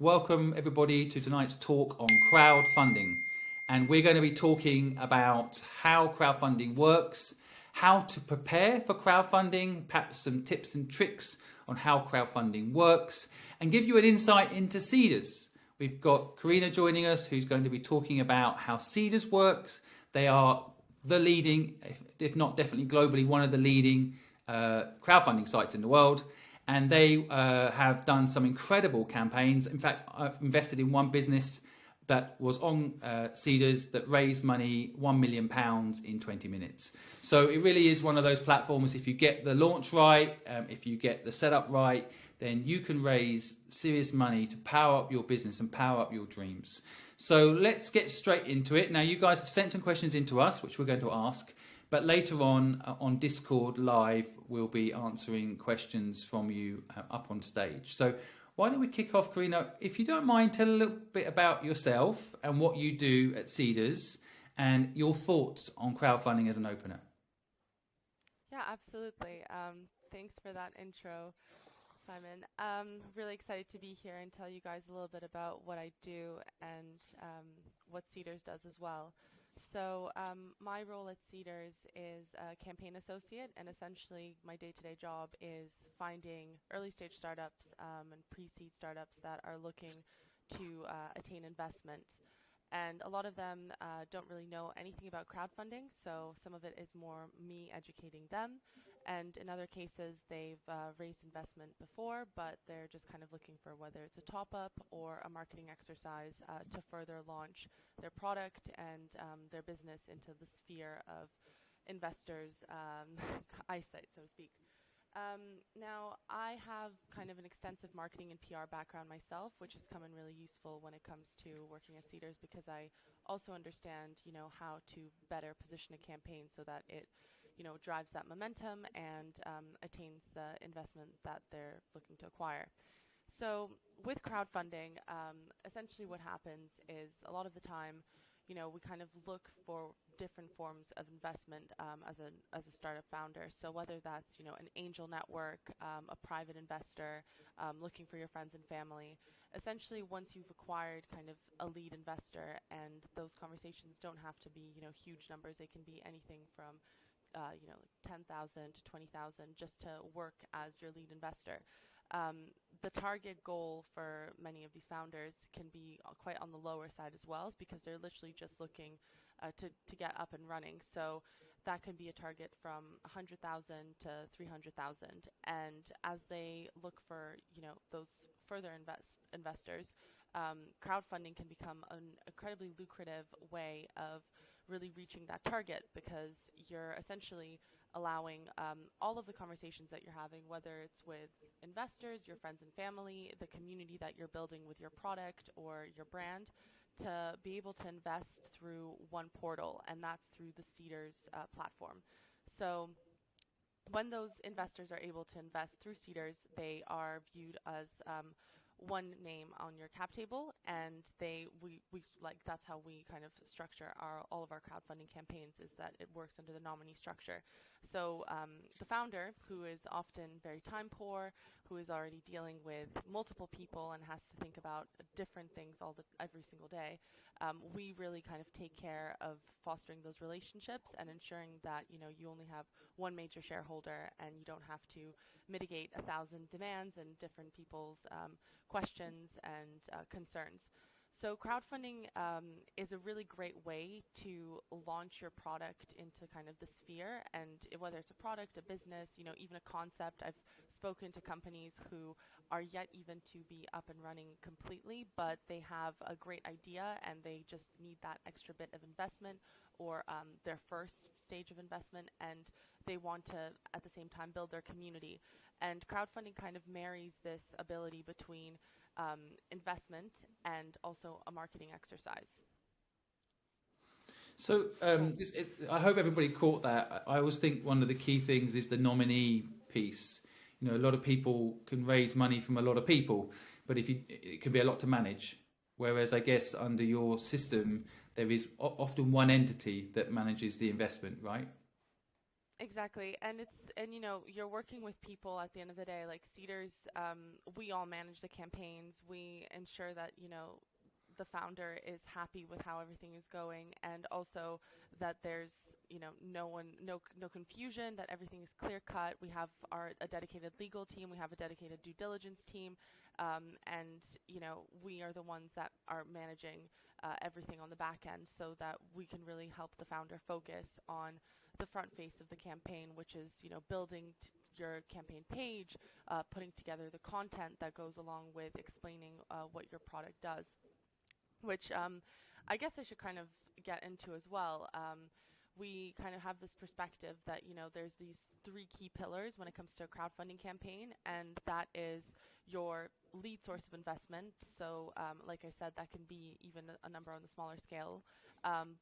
Welcome everybody to tonight's talk on crowdfunding. And we're going to be talking about how crowdfunding works, how to prepare for crowdfunding, perhaps some tips and tricks on how crowdfunding works, and give you an insight into Cedars. We've got Karina joining us, who's going to be talking about how Cedars works. They are the leading, if not definitely globally, one of the leading crowdfunding sites in the world. And they have done some incredible campaigns. In fact, I've invested in one business that was on Cedars that raised money £1 million in 20 minutes. So it really is one of those platforms. If you get the launch right, if you get the setup right, then you can raise serious money to power up your business and power up your dreams. So let's get straight into it. Now, you guys have sent some questions into us, which we're going to ask. But later on Discord Live, we'll be answering questions from you up on stage. So why don't we kick off, Karina? If you don't mind, tell a little bit about yourself and what you do at Cedars and your thoughts on crowdfunding as an opener. Yeah, absolutely. Thanks for that intro, Simon. Really excited to be here and tell you guys a little bit about what I do and what Cedars does as well. So my role at Cedars is a campaign associate, and essentially my day-to-day job is finding early-stage startups and pre-seed startups that are looking to attain investment. And a lot of them don't really know anything about crowdfunding, so some of it is more me educating them. And in other cases, they've raised investment before, but they're just kind of looking for whether it's a top-up or a marketing exercise to further launch their product and their business into the sphere of investors' eyesight, so to speak. Now, I have kind of an extensive marketing and PR background myself, which has come in really useful when it comes to working at Cedars because I also understand, how to better position a campaign so that it, drives that momentum and attains the investment that they're looking to acquire. So with crowdfunding, essentially what happens is a lot of the time, we kind of look for different forms of investment as a startup founder. So whether that's an angel network, a private investor, looking for your friends and family. Essentially, once you've acquired kind of a lead investor, and those conversations don't have to be huge numbers. They can be anything from 10,000 to 20,000 just to work as your lead investor. The target goal for many of these founders can be quite on the lower side as well because they're literally just looking to get up and running. So that can be a target from 100,000 to 300,000. And as they look for those further investors, crowdfunding can become an incredibly lucrative way of really reaching that target because you're essentially allowing all of the conversations that you're having, whether it's with investors, your friends and family, the community that you're building with your product or your brand, to be able to invest through one portal, and that's through the Cedars platform. So when those investors are able to invest through Cedars, they are viewed as one name on your cap table, and we like that's how we kind of structure all of our crowdfunding campaigns, is that it works under the nominee structure. So the founder, who is often very time poor, who is already dealing with multiple people and has to think about different things every single day, we really kind of take care of fostering those relationships and ensuring that you only have one major shareholder and you don't have to mitigate 1,000 demands and different people's questions and concerns. So crowdfunding is a really great way to launch your product into kind of the sphere, and whether it's a product, a business, even a concept. I've spoken to companies who are yet even to be up and running completely, but they have a great idea and they just need that extra bit of investment or their first stage of investment, and they want to at the same time build their community. And crowdfunding kind of marries this ability between investment and also a marketing exercise. So I hope everybody caught that. I always think one of the key things is the nominee piece. A lot of people can raise money from a lot of people, but it can be a lot to manage. Whereas I guess under your system, there is often one entity that manages the investment, right? Exactly. And you're working with people at the end of the day, like Cedars, we all manage the campaigns. We ensure that, the founder is happy with how everything is going, and also that there's, no confusion, that everything is clear cut. We have a dedicated legal team, we have a dedicated due diligence team, and, we are the ones that are managing everything on the back end so that we can really help the founder focus on the front face of the campaign, which is, building your campaign page, putting together the content that goes along with explaining what your product does, which I guess I should kind of get into as well. We kind of have this perspective that, there's these three key pillars when it comes to a crowdfunding campaign, and that is your lead source of investment. So, like I said, that can be even a number on the smaller scale,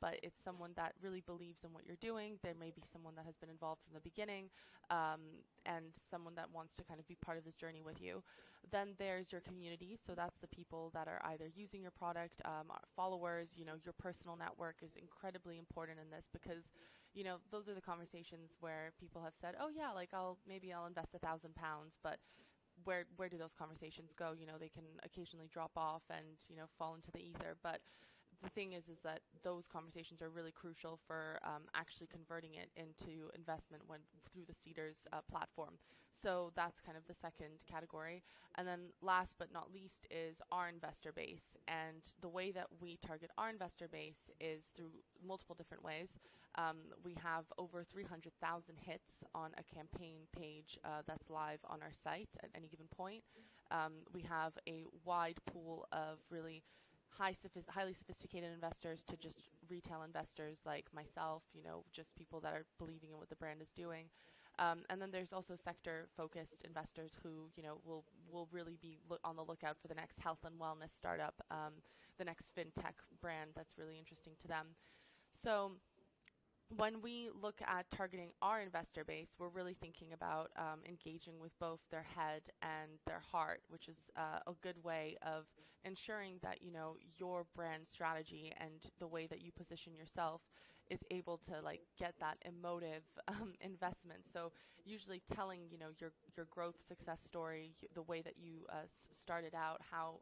but it's someone that really believes in what you're doing. There may be someone that has been involved from the beginning, and someone that wants to kind of be part of this journey with you. Then there's your community. So that's the people that are either using your product, are followers. Your personal network is incredibly important in this because, those are the conversations where people have said, oh yeah, like maybe I'll invest £1,000, but where do those conversations go? They can occasionally drop off and, fall into the ether. But the thing is that those conversations are really crucial for actually converting it into investment when through the Cedars platform. So that's kind of the second category. And then last but not least is our investor base. And the way that we target our investor base is through multiple different ways. We have over 300,000 hits on a campaign page that's live on our site at any given point. We have a wide pool of really highly sophisticated investors to just retail investors like myself, just people that are believing in what the brand is doing. And then there's also sector-focused investors who, will really be on the lookout for the next health and wellness startup, the next fintech brand that's really interesting to them. So when we look at targeting our investor base, we're really thinking about engaging with both their head and their heart, which is a good way of ensuring that your brand strategy and the way that you position yourself is able to get that emotive investment. So usually telling your growth success story, the way that you started out, how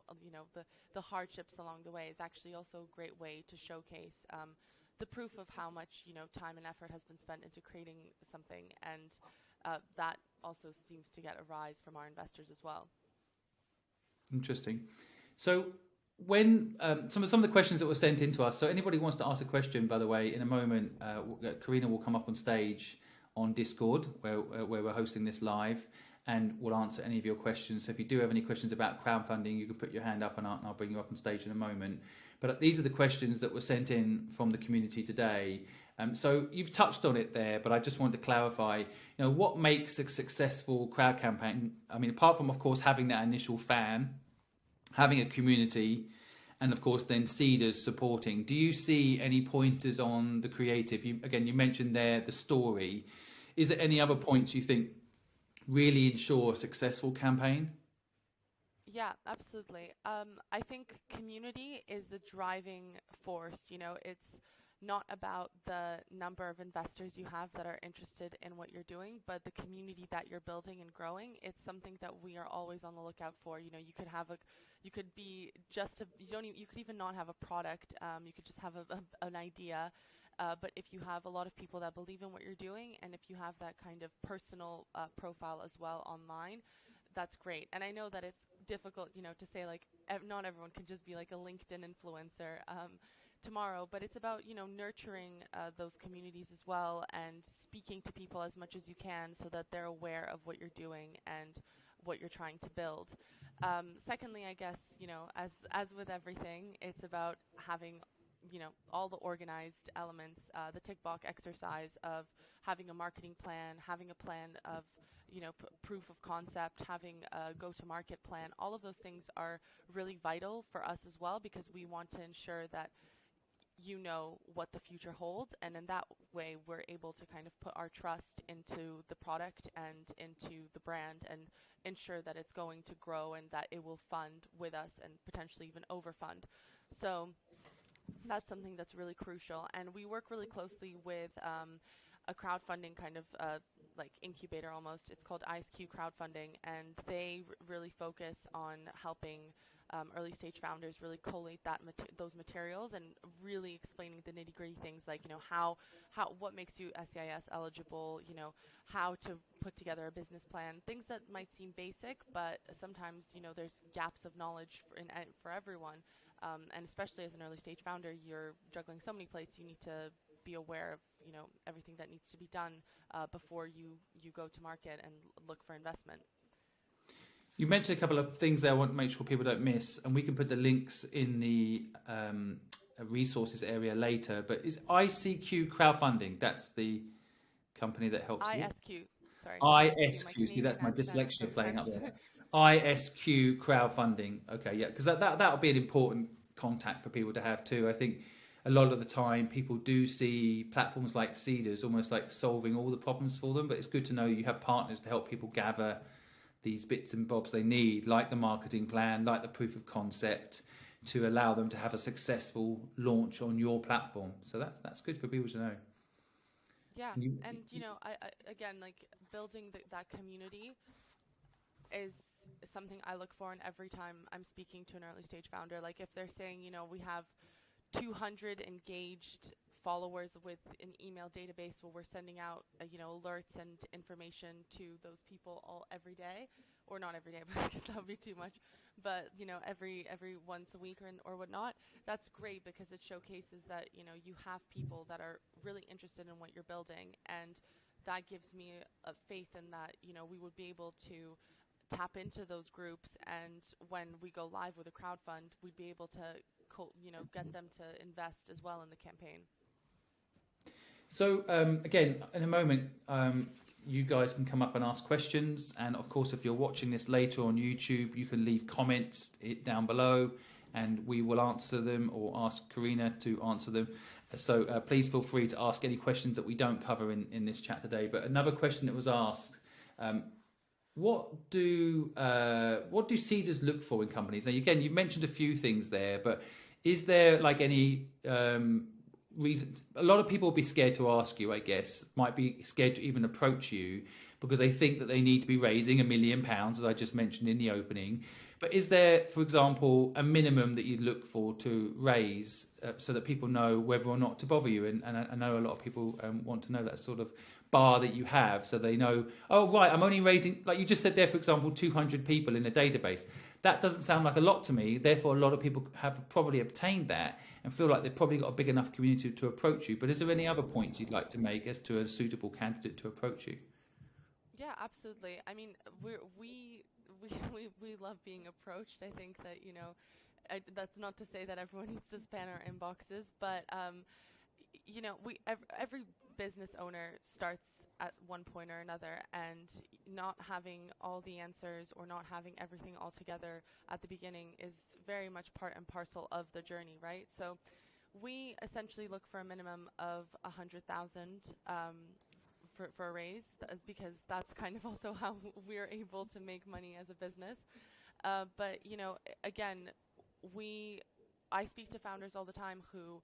the hardships along the way is actually also a great way to showcase the proof of how much time and effort has been spent into creating something, and that also seems to get a rise from our investors as well. Interesting. So when some of the questions that were sent in to us, so anybody wants to ask a question, by the way, in a moment, Karina will come up on stage on Discord where we're hosting this live, and we'll answer any of your questions. So if you do have any questions about crowdfunding, you can put your hand up and I'll bring you up on stage in a moment. But these are the questions that were sent in from the community today. So you've touched on it there, but I just want to clarify, what makes a successful crowd campaign? I mean, apart from, of course, having that initial fan, having a community, and of course then Seedrs supporting. Do you see any pointers on the creative? You mentioned there the story. Is there any other points you think really ensure a successful campaign? Yeah, absolutely. I think community is the driving force. It's not about the number of investors you have that are interested in what you're doing, but the community that you're building and growing. It's something that we are always on the lookout for. You could be you could even not have a product. You could just have an idea. But if you have a lot of people that believe in what you're doing, and if you have that kind of personal profile as well online, that's great. And I know that it's difficult, to say not everyone can just be like a LinkedIn influencer tomorrow, but it's about, nurturing those communities as well and speaking to people as much as you can so that they're aware of what you're doing and what you're trying to build. Secondly, I guess, as with everything, it's about having all the organized elements, the tick box exercise of having a marketing plan, having a plan of proof of concept, having a go-to-market plan. All of those things are really vital for us as well because we want to ensure that what the future holds, and in that way we're able to kind of put our trust into the product and into the brand and ensure that it's going to grow and that it will fund with us and potentially even overfund. So that's something that's really crucial, and we work really closely with a crowdfunding kind of like incubator almost. It's called ISQ Crowdfunding, and they really focus on helping early stage founders really collate those materials and really explaining the nitty gritty things like what makes you SEIS eligible, how to put together a business plan, things that might seem basic, but sometimes there's gaps of knowledge for everyone, and especially as an early stage founder, you're juggling so many plates. You need to be aware of everything that needs to be done before you go to market and look for investment. You mentioned a couple of things there I want to make sure people don't miss, and we can put the links in the resources area later, but is ICQ Crowdfunding, that's the company that helps you? ISQ, sorry. ISQ, see that's my dyslexia playing up there. ISQ Crowdfunding, okay, yeah, because that'll be an important contact for people to have too. I think a lot of the time people do see platforms like Cedars almost like solving all the problems for them, but it's good to know you have partners to help people gather these bits and bobs they need, like the marketing plan, like the proof of concept, to allow them to have a successful launch on your platform. So that's good for people to know. Yeah, and I again, like building that community is something I look for in every time I'm speaking to an early stage founder. Like if they're saying, we have 200 engaged followers with an email database where we're sending out alerts and information to those people every day, or not every day, because that would be too much, but every once a week or whatnot. That's great because it showcases that you have people that are really interested in what you're building, and that gives me a faith in that we would be able to tap into those groups, and when we go live with a crowdfund, we'd be able to get them to invest as well in the campaign. So again, in a moment, you guys can come up and ask questions, and of course if you're watching this later on YouTube, you can leave comments down below and we will answer them, or ask Karina to answer them. So please feel free to ask any questions that we don't cover in this chat today. But another question that was asked, what do Seedrs look for in companies? Now again, you've mentioned a few things there, but is there like any reason? A lot of people will be scared to ask you, I guess, might be scared to even approach you because they think that they need to be raising £1 million, as I just mentioned in the opening. But is there, for example, a minimum that you'd look for to raise so that people know whether or not to bother you? And I know a lot of people want to know that sort of bar that you have, so they know, oh right, I'm only raising, like you just said there, for example, 200 people in a database. That doesn't sound like a lot to me. Therefore, a lot of people have probably obtained that and feel like they've probably got a big enough community to approach you. But is there any other points you'd like to make as to a suitable candidate to approach you? Yeah, absolutely. I mean, we love being approached. I think that that's not to say that everyone needs to spam our inboxes, but every business owner starts at one point or another, and not having all the answers or not having everything all together at the beginning is very much part and parcel of the journey, right? So we essentially look for a minimum of 100,000 for a raise, because that's kind of also how we're able to make money as a business. But again, I speak to founders all the time who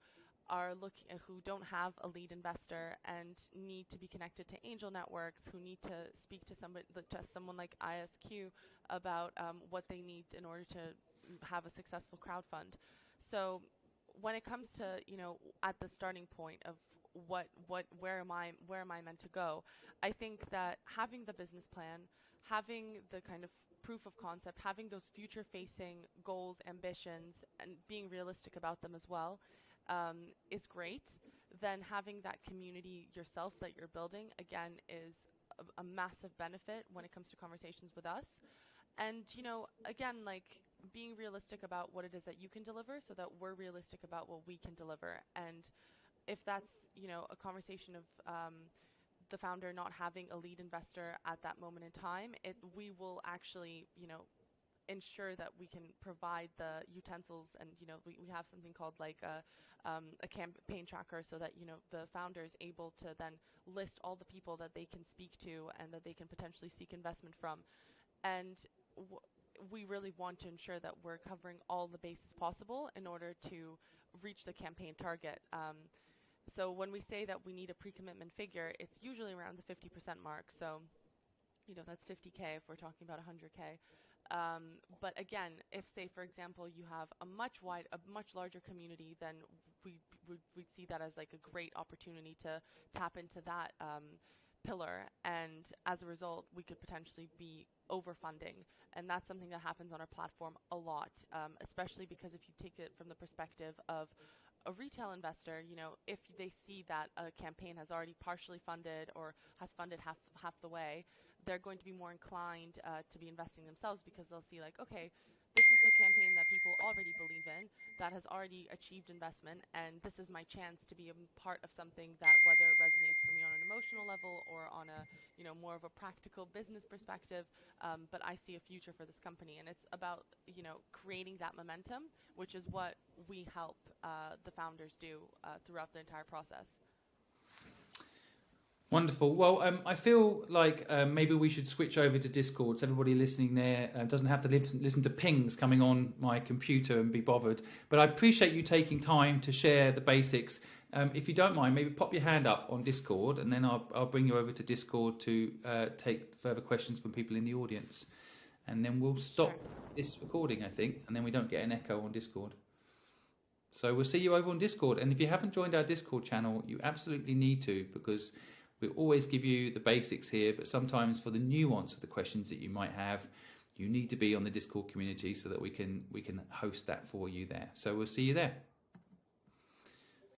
don't have a lead investor and need to be connected to angel networks, who need to speak to someone like ISQ about what they need in order to have a successful crowdfund. So when it comes to at the starting point of where am I meant to go, I think that having the business plan, having the kind of proof of concept, having those future facing goals, ambitions, and being realistic about them as well, is great. Then having that community yourself that you're building, again, is a massive benefit when it comes to conversations with us. And again, like being realistic about what it is that you can deliver, so that we're realistic about what we can deliver. And if that's a conversation of the founder not having a lead investor at that moment in time, we will actually ensure that we can provide the utensils, and we have something called like a campaign tracker, so that the founder is able to then list all the people that they can speak to and that they can potentially seek investment from. And we really want to ensure that we're covering all the bases possible in order to reach the campaign target. So when we say that we need a pre-commitment figure, it's usually around the 50% mark. So that's 50K if we're talking about 100K. But again, if say for example you have a much larger community, then we'd see that as like a great opportunity to tap into that pillar, and as a result, we could potentially be overfunding, and that's something that happens on our platform a lot, especially because if you take it from the perspective of a retail investor, if they see that a campaign has already partially funded or has funded half the way, they're going to be more inclined to be investing themselves, because they'll see like, okay, this is a campaign that people already believe in, that has already achieved investment, and this is my chance to be a part of something that, whether it resonates for me on an emotional level or on a more of a practical business perspective, but I see a future for this company. And it's about creating that momentum, which is what we help the founders do throughout the entire process. Wonderful. Well, I feel like maybe we should switch over to Discord, so everybody listening there doesn't have to listen to pings coming on my computer and be bothered. But I appreciate you taking time to share the basics. If you don't mind, maybe pop your hand up on Discord, and then I'll bring you over to Discord to take further questions from people in the audience. And then we'll stop this recording, I think, and then we don't get an echo on Discord. So we'll see you over on Discord. And if you haven't joined our Discord channel, you absolutely need to, because we always give you the basics here, but sometimes for the nuance of the questions that you might have, you need to be on the Discord community so that we can host that for you there. So we'll see you there.